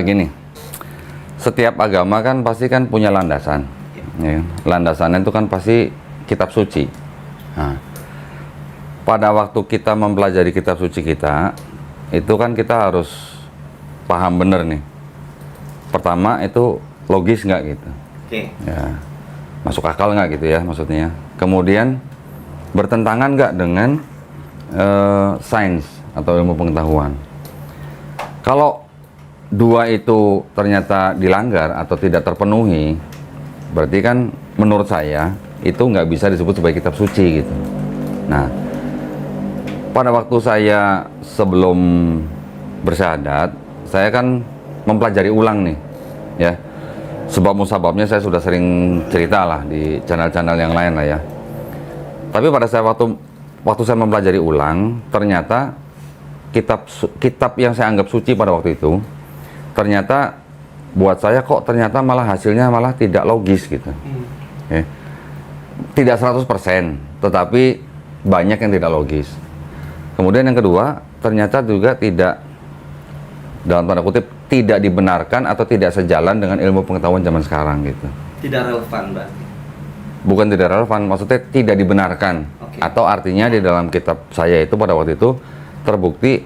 Gini, setiap agama kan pasti kan punya landasan. Ya. Landasannya itu kan pasti kitab suci. Nah, pada waktu kita mempelajari kitab suci kita, itu kan kita harus paham bener nih. Pertama itu logis nggak gitu. Ya, masuk akal nggak gitu ya maksudnya. Kemudian bertentangan nggak dengan sains atau ilmu pengetahuan. Kalau dua itu ternyata dilanggar atau tidak terpenuhi, berarti kan menurut saya itu nggak bisa disebut sebagai kitab suci gitu. Nah, pada waktu saya sebelum bersyahadat, saya kan mempelajari ulang nih, ya. Sebab musababnya saya sudah sering cerita lah di channel-channel yang lain lah ya. Tapi pada saya waktu saya mempelajari ulang, ternyata kitab yang saya anggap suci pada waktu itu, ternyata buat saya kok ternyata malah hasilnya malah tidak logis gitu. Ya. Tidak 100%, tetapi banyak yang tidak logis. Kemudian yang kedua, ternyata juga tidak, dalam tanda kutip, tidak dibenarkan atau tidak sejalan dengan ilmu pengetahuan zaman sekarang gitu. Tidak relevan, Mbak? Bukan tidak relevan, maksudnya tidak dibenarkan. Atau artinya di dalam kitab saya itu pada waktu itu terbukti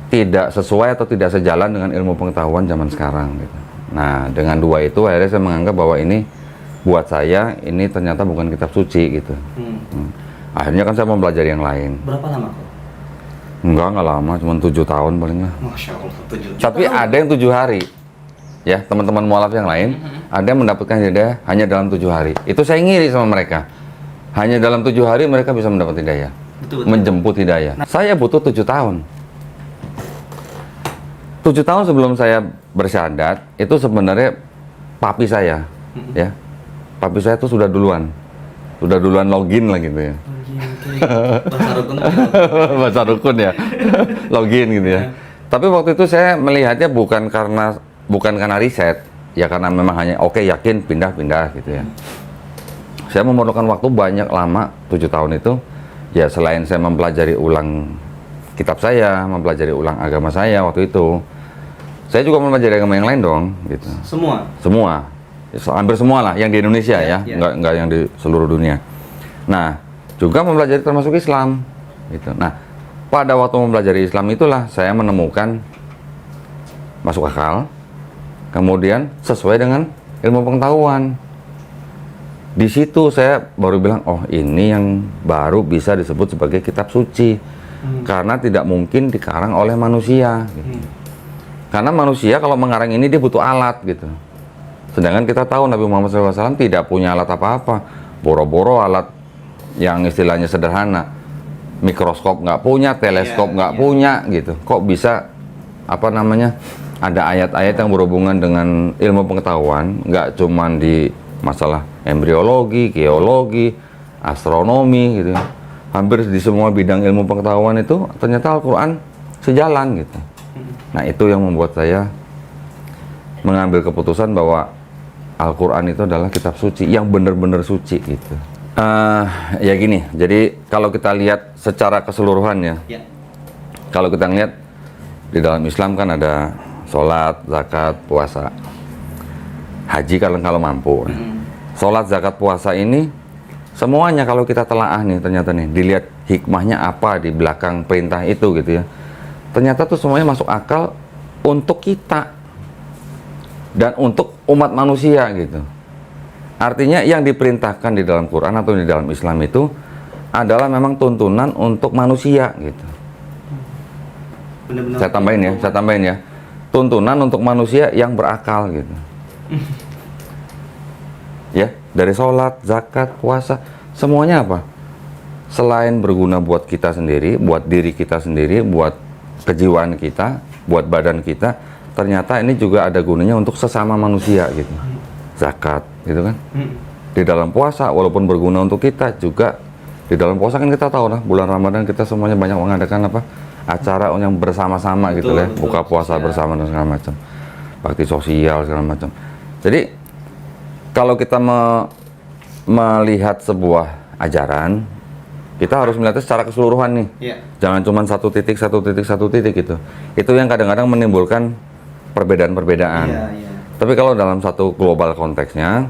tidak sesuai atau tidak sejalan dengan ilmu pengetahuan zaman sekarang gitu. Nah, dengan dua itu akhirnya saya menganggap bahwa ini buat saya ini ternyata bukan kitab suci gitu. Akhirnya kan saya mempelajari yang lain. Berapa lama kok? Enggak lama, cuma 7 tahun paling lah. Masya Allah, 7 Tapi tahun. ada yang 7 hari. Ya, teman-teman mualaf yang lain, ada yang mendapatkan hidayah hanya dalam 7 hari. Itu saya ngiri sama mereka. Hanya dalam 7 hari mereka bisa mendapat hidayah. Betul. Menjemput hidayah. Saya butuh 7 tahun. 7 tahun sebelum saya bersyahadat, itu sebenarnya papi saya. Ya. Papi saya tuh sudah duluan login lah gitu ya. Bahasa rukun. Bahasa rukun ya. Login gitu ya. Tapi waktu itu saya melihatnya bukan karena riset, ya karena memang hanya yakin pindah gitu ya. Saya memerlukan waktu banyak lama, 7 tahun itu, ya selain saya mempelajari ulang kitab saya, mempelajari ulang agama saya waktu itu, saya juga mempelajari agama yang lain dong, gitu. Semua, hampir semua lah, yang di Indonesia ya. Nggak yang di seluruh dunia. Nah, juga mempelajari termasuk Islam, gitu. Nah, pada waktu mempelajari Islam itulah saya menemukan masuk akal, kemudian sesuai dengan ilmu pengetahuan. Di situ saya baru bilang, oh ini yang baru bisa disebut sebagai kitab suci. Karena tidak mungkin dikarang oleh manusia gitu. Karena manusia kalau mengarang ini dia butuh alat gitu. Sedangkan kita tahu Nabi Muhammad SAW tidak punya alat apa-apa. Boro-boro alat yang istilahnya sederhana. Mikroskop nggak punya, teleskop nggak punya gitu. Kok bisa ada ayat-ayat yang berhubungan dengan ilmu pengetahuan, nggak cuman di masalah embriologi, geologi, astronomi gitu ya. Hampir di semua bidang ilmu pengetahuan itu ternyata Al-Quran sejalan gitu. Nah, itu yang membuat saya mengambil keputusan bahwa Al-Quran itu adalah kitab suci yang benar-benar suci gitu. Ya gini, jadi kalau kita lihat secara keseluruhan ya. Kalau kita lihat di dalam Islam kan ada sholat, zakat, puasa, haji kalau mampu. Sholat, zakat, puasa ini semuanya kalau kita telaah nih ternyata nih, dilihat hikmahnya apa di belakang perintah itu gitu ya. Ternyata tuh semuanya masuk akal untuk kita dan untuk umat manusia gitu. Artinya yang diperintahkan di dalam Quran atau di dalam Islam itu adalah memang tuntunan untuk manusia gitu. Benar-benar Saya tambahin ya. Tuntunan untuk manusia yang berakal gitu. Ya, dari sholat, zakat, puasa, semuanya apa? Selain berguna buat kita sendiri, buat diri kita sendiri, buat kejiwaan kita, buat badan kita, ternyata ini juga ada gunanya untuk sesama manusia gitu. Zakat, gitu kan? Di dalam puasa, walaupun berguna untuk kita juga, di dalam puasa kan kita tahu lah, bulan Ramadan kita semuanya banyak mengadakan acara yang bersama-sama gitu ya, buka puasa bersama dan segala macam, bakti sosial segala macam. Jadi kalau kita melihat sebuah ajaran, kita harus melihatnya secara keseluruhan nih. Jangan cuma satu titik gitu. Itu yang kadang-kadang menimbulkan perbedaan-perbedaan. Iya, iya. Tapi kalau dalam satu global konteksnya,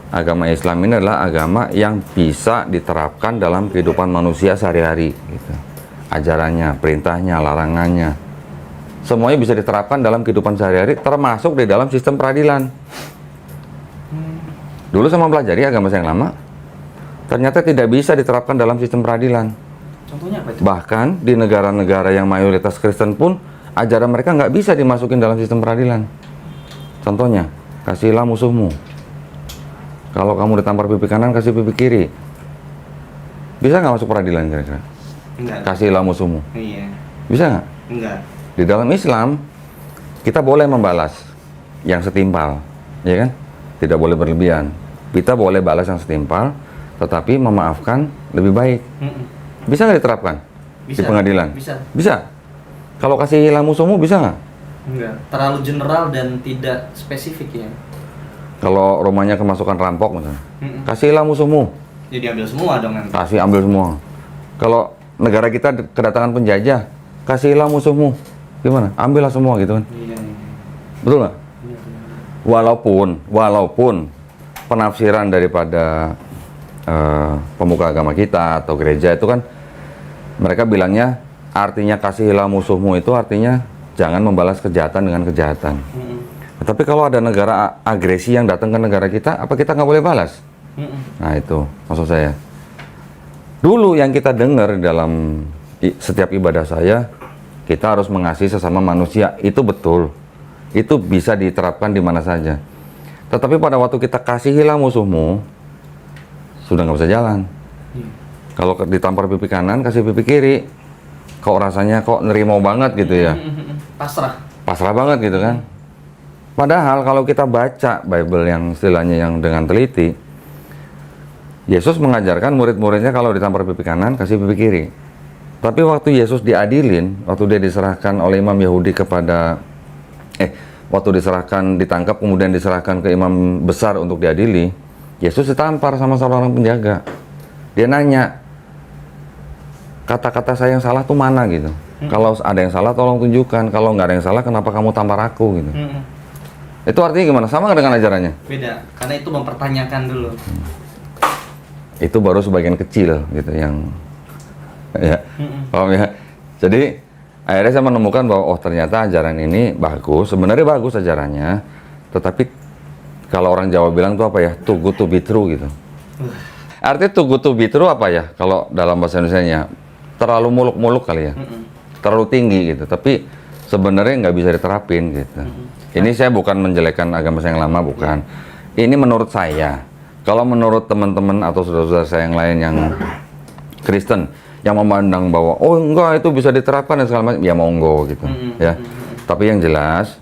agama Islam ini adalah agama yang bisa diterapkan dalam kehidupan manusia sehari-hari. Gitu. Ajarannya, perintahnya, larangannya, semuanya bisa diterapkan dalam kehidupan sehari-hari, termasuk di dalam sistem peradilan. Dulu saya mempelajari agama saya yang lama, ternyata tidak bisa diterapkan dalam sistem peradilan. Contohnya apa itu? Bahkan di negara-negara yang mayoritas Kristen pun, ajaran mereka nggak bisa dimasukin dalam sistem peradilan. Contohnya, kasihilah musuhmu. Kalau kamu ditampar pipi kanan, kasih pipi kiri. Bisa nggak masuk peradilan kira-kira? Enggak. Kasihilah musuhmu. Iya. Bisa nggak? Enggak. Di dalam Islam, kita boleh membalas yang setimpal, ya kan? Tidak boleh berlebihan. Kita boleh balas yang setimpal, tetapi memaafkan lebih baik. Bisa nggak diterapkan di Bisa. pengadilan? Bisa. Bisa. Kalau kasihilah musuhmu, bisa nggak? Enggak. Terlalu general dan tidak spesifik ya. Kalau rumahnya kemasukan rampok misalnya, kasihilah musuhmu, Jadi ambil semua dong nanti. kasih ambil semua. Kalau negara kita kedatangan penjajah, kasihilah musuhmu, gimana? Ambillah semua gitu kan? Iya, iya. Betul nggak? Iya, iya. Walaupun penafsiran daripada pemuka agama kita atau gereja itu kan mereka bilangnya artinya kasihilah musuhmu itu artinya jangan membalas kejahatan dengan kejahatan. Tapi kalau ada negara agresi yang datang ke negara kita, apa kita nggak boleh balas? Nah itu maksud saya. Dulu yang kita dengar dalam setiap ibadah saya, kita harus mengasihi sesama manusia. Itu betul. Itu bisa diterapkan di mana saja. Tetapi pada waktu kita kasihilah musuhmu, sudah nggak bisa jalan. Kalau ditampar pipi kanan, kasih pipi kiri. Kok rasanya kok nerimo banget gitu ya. Pasrah. Pasrah banget gitu kan. Padahal kalau kita baca Bible yang istilahnya yang dengan teliti, Yesus mengajarkan murid-muridnya kalau ditampar pipi kanan, kasih pipi kiri. Tapi waktu Yesus diadilin, waktu dia diserahkan oleh imam Yahudi kepada waktu ditangkap kemudian diserahkan ke imam besar untuk diadili, Yesus ditampar sama seorang penjaga. Dia nanya, kata-kata saya yang salah tuh mana gitu. Kalau ada yang salah tolong tunjukkan, kalau nggak ada yang salah kenapa kamu tampar aku gitu. Itu artinya gimana? Sama nggak dengan ajarannya? Beda, karena itu mempertanyakan dulu. Itu baru sebagian kecil gitu yang ya. Paham ya? Jadi akhirnya saya menemukan bahwa oh ternyata ajaran ini bagus, sebenarnya bagus ajarannya, tetapi kalau orang Jawa bilang tuh apa ya? Too good to be true gitu. Artinya too good to be true apa ya? Kalau dalam bahasa Indonesianya terlalu muluk-muluk kali ya. Terlalu tinggi gitu, tapi sebenarnya nggak bisa diterapin gitu. Ini saya bukan menjelekkan agama saya yang lama, bukan. Ini menurut saya. Kalau menurut teman-teman atau saudara-saudara saya yang lain yang Kristen yang memandang bahwa oh enggak itu bisa diterapkan dan segala macam, ya monggo gitu ya. Tapi yang jelas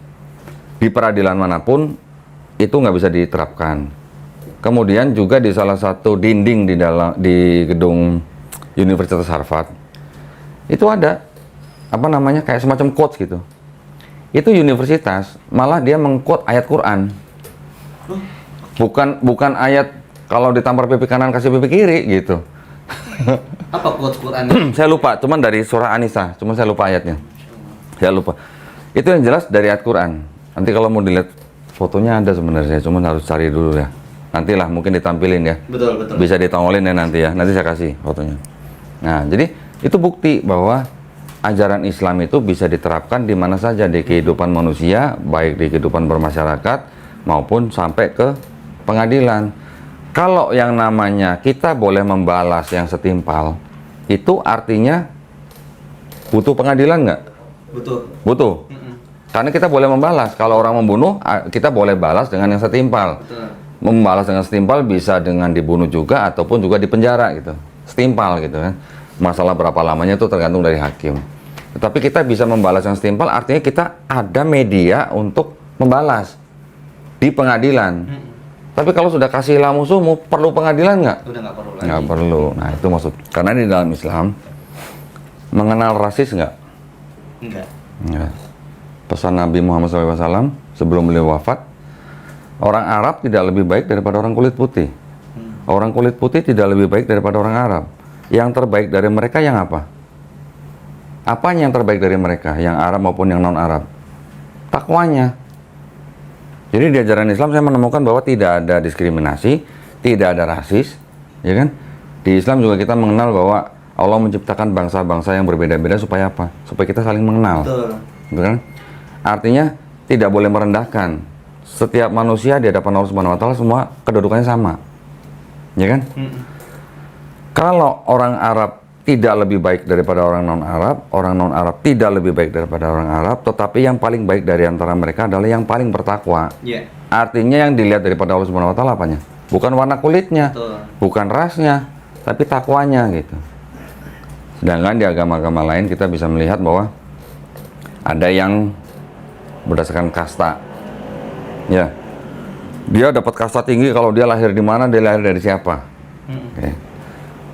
di peradilan manapun itu nggak bisa diterapkan. Kemudian juga di salah satu dinding di gedung Universitas Harvard itu ada apa namanya kayak semacam quotes gitu. Itu universitas malah dia meng-quote ayat Quran. Bukan ayat kalau ditampar pipi kanan kasih pipi kiri gitu. Apa quotes Quran? Saya lupa, cuman dari surah An-Nisa, cuman saya lupa ayatnya. Saya lupa. Itu yang jelas dari ayat Quran. Nanti kalau mau dilihat fotonya ada sebenarnya, cuman harus cari dulu ya. Nantilah mungkin ditampilin ya. Betul, betul. Bisa ditongolin ya nanti ya. Nanti saya kasih fotonya. Nah, jadi itu bukti bahwa ajaran Islam itu bisa diterapkan di mana saja di kehidupan manusia, baik di kehidupan bermasyarakat maupun sampai ke pengadilan. Kalau yang namanya kita boleh membalas yang setimpal, itu artinya butuh pengadilan nggak? Butuh. Butuh. Karena kita boleh membalas. Kalau orang membunuh, kita boleh balas dengan yang setimpal. Betul. Membalas dengan setimpal bisa dengan dibunuh juga ataupun juga dipenjara gitu. Setimpal gitu kan. Masalah berapa lamanya itu tergantung dari hakim. Tetapi kita bisa membalas yang setimpal artinya kita ada media untuk membalas di pengadilan. Tapi kalau sudah kasihilah musuhmu, perlu pengadilan nggak? Udah nggak perlu lagi. Nggak perlu. Nah itu maksud. Karena di dalam Islam mengenal rasis nggak? Enggak. Ya. Pesan Nabi Muhammad SAW sebelum beliau wafat, orang Arab tidak lebih baik daripada orang kulit putih. Orang kulit putih tidak lebih baik daripada orang Arab. Yang terbaik dari mereka yang apa? Apanya yang terbaik dari mereka? Yang Arab maupun yang non-Arab? takwanya. Jadi di ajaran Islam saya menemukan bahwa tidak ada diskriminasi, tidak ada rasis, ya kan? Di Islam juga kita mengenal bahwa Allah menciptakan bangsa-bangsa yang berbeda-beda supaya apa? Supaya kita saling mengenal. Betul. Gitu kan? Artinya tidak boleh merendahkan. Setiap manusia di hadapan Allah Subhanahu wa taala semua kedudukannya sama. Ya kan? Kalau orang Arab tidak lebih baik daripada orang non-Arab tidak lebih baik daripada orang Arab, tetapi yang paling baik dari antara mereka adalah yang paling bertakwa. Iya. Artinya yang dilihat daripada Allah Subhanahu wa taala apanya? Bukan warna kulitnya, Betul. bukan rasnya, tapi takwanya gitu. Sedangkan di agama-agama lain kita bisa melihat bahwa ada yang berdasarkan kasta. Ya. Dia dapat kasta tinggi kalau dia lahir di mana, dia lahir dari siapa. Oke.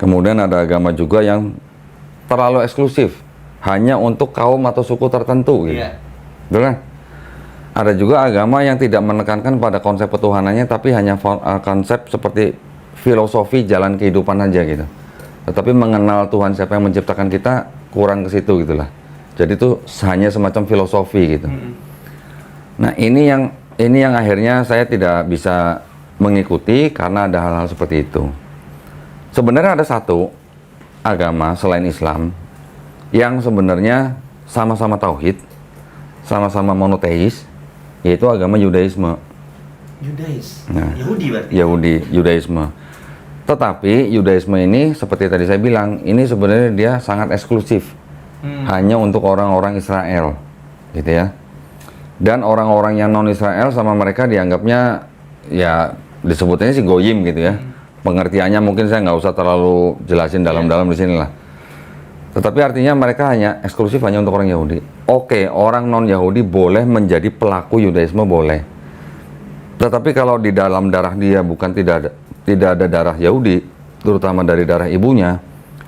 Kemudian ada agama juga yang terlalu eksklusif, hanya untuk kaum atau suku tertentu gitu. Iya. Betul kan? Ada juga agama yang tidak menekankan pada konsep ketuhanannya, tapi hanya konsep seperti filosofi jalan kehidupan aja gitu. Tetapi mengenal Tuhan siapa yang menciptakan kita kurang ke situ gitulah. Jadi itu hanya semacam filosofi gitu. Nah, ini yang akhirnya saya tidak bisa mengikuti karena ada hal-hal seperti itu. Sebenarnya ada satu agama selain Islam yang sebenarnya sama-sama tauhid, sama-sama monoteis, yaitu agama Yudaisme. Nah, Yahudi berarti. Yudaisme. Tetapi Yudaisme ini seperti tadi saya bilang, ini sebenarnya dia sangat eksklusif, hanya untuk orang-orang Israel, gitu ya. Dan orang-orang yang non Israel sama mereka dianggapnya ya disebutnya sih goyim gitu ya. Pengertiannya mungkin saya nggak usah terlalu jelasin dalam-dalam di sini lah. Tetapi artinya mereka hanya eksklusif hanya untuk orang Yahudi. Oke, orang non-Yahudi boleh menjadi pelaku Yudaisme boleh. Tetapi kalau di dalam darah dia bukan tidak ada darah Yahudi, terutama dari darah ibunya,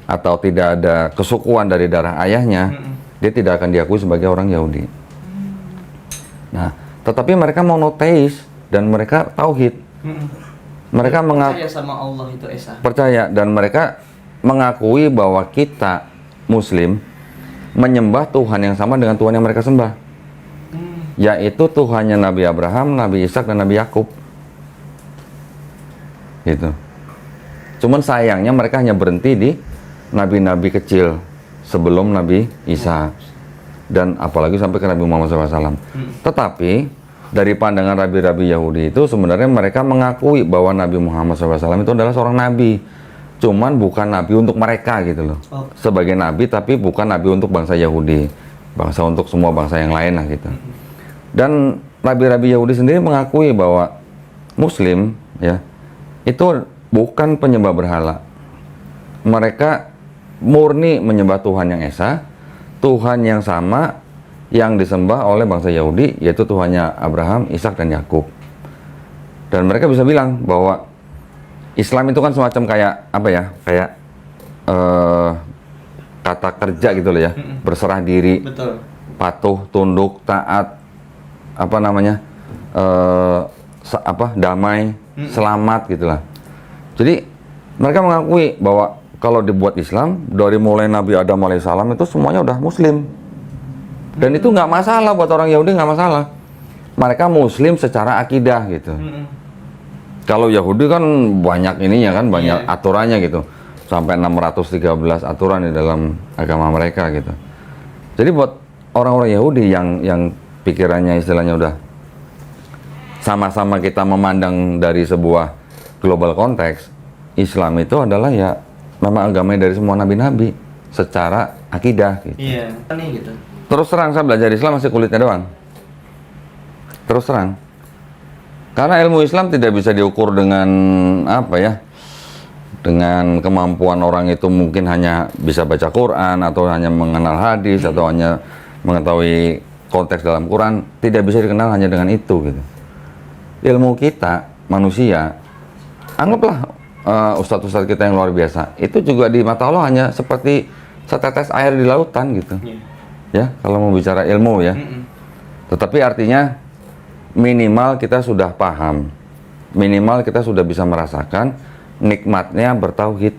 atau tidak ada kesukuan dari darah ayahnya, dia tidak akan diakui sebagai orang Yahudi. Nah, tetapi mereka monoteis dan mereka tauhid. Mereka percaya sama Allah itu Esa. Percaya, dan mereka mengakui bahwa kita Muslim menyembah Tuhan yang sama dengan Tuhan yang mereka sembah, yaitu Tuhannya Nabi Abraham, Nabi Ishak, dan Nabi Yakub. Gitu. Cuman sayangnya mereka hanya berhenti di nabi-nabi kecil sebelum Nabi Isa, dan apalagi sampai ke Nabi Muhammad SAW. Tetapi dari pandangan rabi-rabi Yahudi itu sebenarnya mereka mengakui bahwa Nabi Muhammad SAW itu adalah seorang nabi, cuman bukan nabi untuk mereka gitu loh. Sebagai nabi, tapi bukan nabi untuk bangsa Yahudi, bangsa untuk semua bangsa yang lain lah gitu. Dan rabi-rabi Yahudi sendiri mengakui bahwa Muslim ya itu bukan penyembah berhala. Mereka murni menyembah Tuhan yang esa, Tuhan yang sama yang disembah oleh bangsa Yahudi, yaitu Tuhannya Abraham, Ishak, dan Yakub. Dan mereka bisa bilang bahwa Islam itu kan semacam kayak apa ya, kayak kata kerja gitu loh ya, berserah diri, Betul. patuh, tunduk, taat, apa namanya, damai, selamat gitulah. Jadi mereka mengakui bahwa kalau dibuat Islam dari mulai Nabi Adam alaihissalam itu semuanya udah Muslim. Dan itu nggak masalah buat orang Yahudi, nggak masalah. Mereka Muslim secara akidah gitu. Kalau Yahudi kan banyak ininya kan, banyak aturannya gitu. Sampai 613 aturan di dalam agama mereka gitu. Jadi buat orang-orang Yahudi yang pikirannya istilahnya udah sama-sama kita memandang dari sebuah global konteks, Islam itu adalah ya memang agamanya dari semua nabi-nabi secara akidah gitu. Iya, nih gitu. Terus terang saya belajar Islam masih kulitnya doang. Terus terang. Karena ilmu Islam tidak bisa diukur dengan apa ya? Dengan kemampuan orang itu mungkin hanya bisa baca Quran atau hanya mengenal hadis atau hanya mengetahui konteks dalam Quran, tidak bisa dikenal hanya dengan itu gitu. Ilmu kita manusia, anggaplah ustadz-ustadz kita yang luar biasa, itu juga di mata Allah hanya seperti setetes air di lautan gitu. Ya, kalau mau bicara ilmu ya. Tetapi artinya minimal kita sudah paham, minimal kita sudah bisa merasakan nikmatnya bertauhid.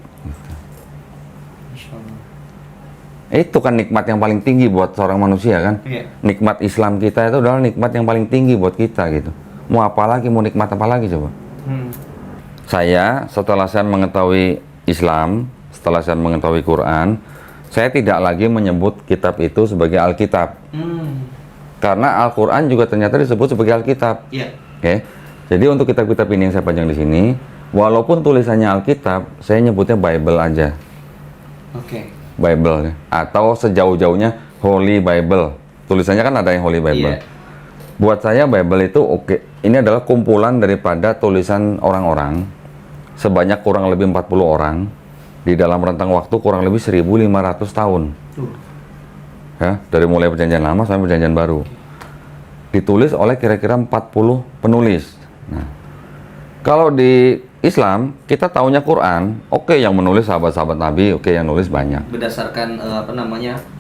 Itu kan nikmat yang paling tinggi buat seorang manusia kan. Iya. Nikmat Islam kita itu adalah nikmat yang paling tinggi buat kita gitu. Mau apa lagi, mau nikmat apa lagi coba? Saya setelah saya mengetahui Islam, setelah saya mengetahui Quran, saya tidak lagi menyebut kitab itu sebagai Alkitab. Karena Al-Quran juga ternyata disebut sebagai Alkitab. Iya. Oke. Jadi untuk kitab-kitab ini yang saya panjang di sini, walaupun tulisannya Alkitab, saya nyebutnya Bible aja. Oke. Bible atau sejauh-jauhnya Holy Bible. Tulisannya kan ada yang Holy Bible. Iya. Buat saya Bible itu oke. Ini adalah kumpulan daripada tulisan orang-orang sebanyak kurang lebih 40 orang di dalam rentang waktu kurang lebih 1.500 tahun. Ya, dari mulai perjanjian lama sampai perjanjian baru. Ditulis oleh kira-kira 40 penulis. Nah, kalau di Islam, kita taunya Quran, oke yang menulis sahabat-sahabat Nabi, oke yang nulis banyak. Berdasarkan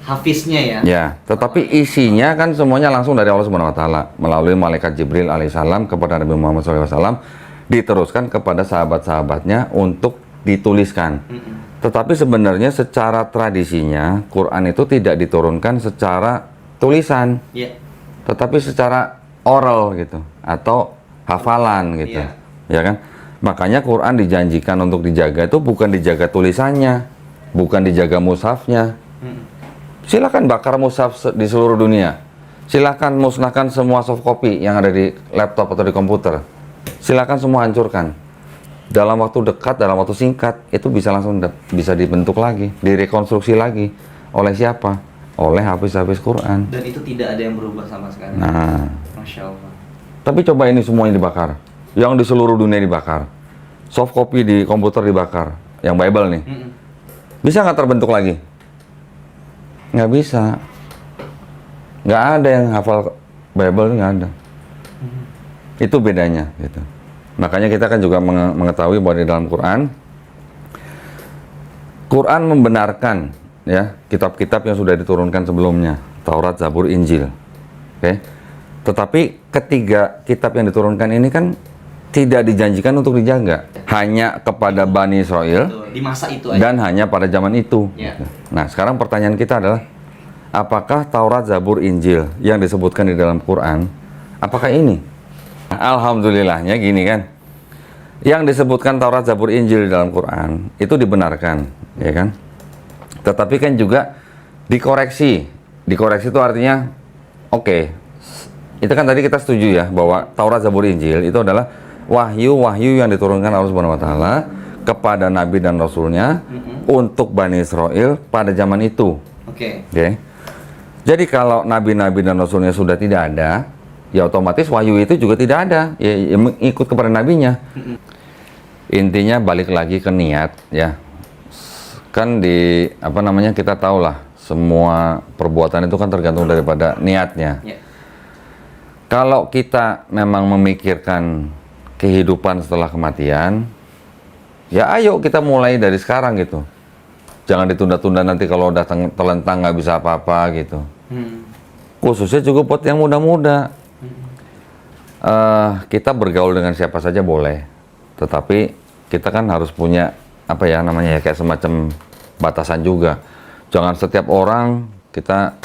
hafiznya ya. Ya, tetapi isinya kan semuanya langsung dari Allah Subhanahu wa taala melalui malaikat Jibril alaihissalam kepada Nabi Muhammad SAW, diteruskan kepada sahabat-sahabatnya untuk dituliskan. Tetapi sebenarnya secara tradisinya Quran itu tidak diturunkan secara tulisan. Iya. Tetapi secara oral gitu atau hafalan gitu. Ya kan? Makanya Quran dijanjikan untuk dijaga itu bukan dijaga tulisannya, bukan dijaga mushafnya. Silakan bakar mushaf di seluruh dunia. Silakan musnahkan semua soft copy yang ada di laptop atau di komputer. Silakan semua hancurkan. Dalam waktu dekat, dalam waktu singkat, itu bisa langsung bisa dibentuk lagi, direkonstruksi lagi. Oleh siapa? Oleh hafiz-hafiz Quran. Dan itu tidak ada yang berubah sama sekali. Nah, Masya Allah. tapi coba ini semuanya dibakar. Yang di seluruh dunia dibakar. Soft copy di komputer dibakar. Yang Bible nih. Bisa nggak terbentuk lagi? Nggak bisa. Nggak ada yang hafal Bible, nggak ada. Itu bedanya gitu. Makanya kita kan juga mengetahui bahwa di dalam Quran membenarkan ya kitab-kitab yang sudah diturunkan sebelumnya, Taurat, Zabur, Injil. Oke. Tetapi ketiga kitab yang diturunkan ini kan tidak dijanjikan untuk dijaga, hanya kepada Bani Israel. Betul. Di masa itu aja. Dan hanya pada zaman itu. Ya. Nah, sekarang pertanyaan kita adalah, apakah Taurat, Zabur, Injil yang disebutkan di dalam Quran, apakah ini? Alhamdulillahnya gini kan, yang disebutkan Taurat, Zabur, Injil di dalam Quran itu dibenarkan, ya kan? Tetapi kan juga dikoreksi. Dikoreksi itu artinya, oke, itu kan tadi kita setuju ya bahwa Taurat, Zabur, Injil itu adalah wahyu-wahyu yang diturunkan Allah Subhanahu wa taala kepada nabi dan rasulnya untuk Bani Israel pada zaman itu. Oke. Oke. Jadi kalau nabi-nabi dan rasulnya sudah tidak ada, ya otomatis wahyu itu juga tidak ada, ya ikut kepada nabinya. Intinya balik lagi ke niat ya. Kan di kita tahulah semua perbuatan itu kan tergantung daripada niatnya. Ya. Kalau kita memang memikirkan kehidupan setelah kematian, ya ayo kita mulai dari sekarang gitu. Jangan ditunda-tunda nanti kalau udah telentang nggak bisa apa-apa gitu. Khususnya juga buat yang muda-muda. Kita bergaul dengan siapa saja boleh, tetapi kita kan harus punya kayak semacam batasan juga. Jangan setiap orang kita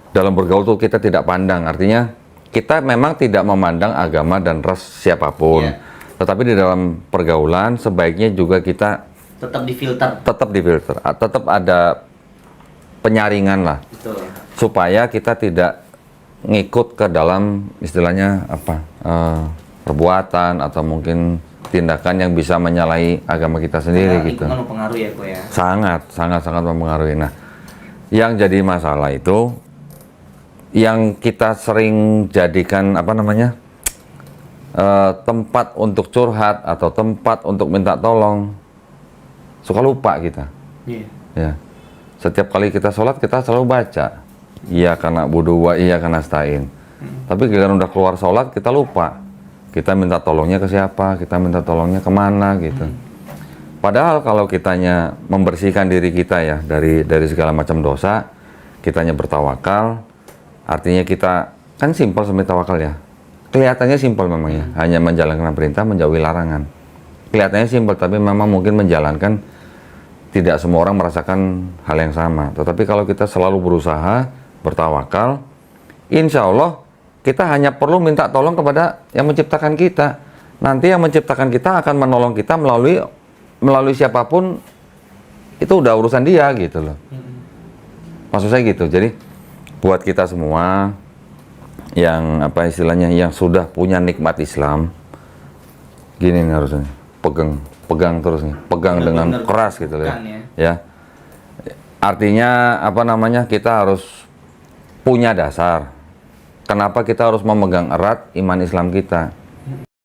dalam bergaul tuh kita tidak pandang. Artinya kita memang tidak memandang agama dan ras siapapun. Tetapi di dalam pergaulan sebaiknya juga kita Tetap difilter. Tetap ada penyaringan lah. Betul. Supaya kita tidak ngikut ke dalam istilahnya perbuatan atau mungkin tindakan yang bisa menyalahi agama kita sendiri gitu. Itu kan mempengaruhi ya, Ko ya. Sangat mempengaruhi. Nah, yang jadi masalah itu yang kita sering jadikan tempat untuk curhat atau tempat untuk minta tolong, suka lupa kita. Ya. Setiap kali kita sholat kita selalu baca iya karena budu wa iya karena stain. Tapi giliran udah keluar sholat kita lupa. Kita minta tolongnya ke siapa, kita minta tolongnya kemana gitu. Padahal kalau kitanya membersihkan diri kita ya dari segala macam dosa, kitanya bertawakal, artinya kita kan simpel sebenarnya tawakal ya. Kelihatannya simpel memang ya, hanya menjalankan perintah, menjauhi larangan. Kelihatannya simpel, tapi memang mungkin menjalankan tidak semua orang merasakan hal yang sama. Tetapi kalau kita selalu berusaha, bertawakal, insya Allah kita hanya perlu minta tolong kepada yang menciptakan kita. Nanti yang menciptakan kita akan menolong kita melalui siapapun, itu udah urusan dia gitu loh. Maksud saya gitu. Jadi buat kita semua yang apa istilahnya, yang sudah punya nikmat Islam, gini nih harusnya, pegang terus nih, pegang dengan Benar-benar keras gitu loh pegang ya. Artinya apa namanya, kita harus punya dasar. Kenapa kita harus memegang erat iman Islam kita?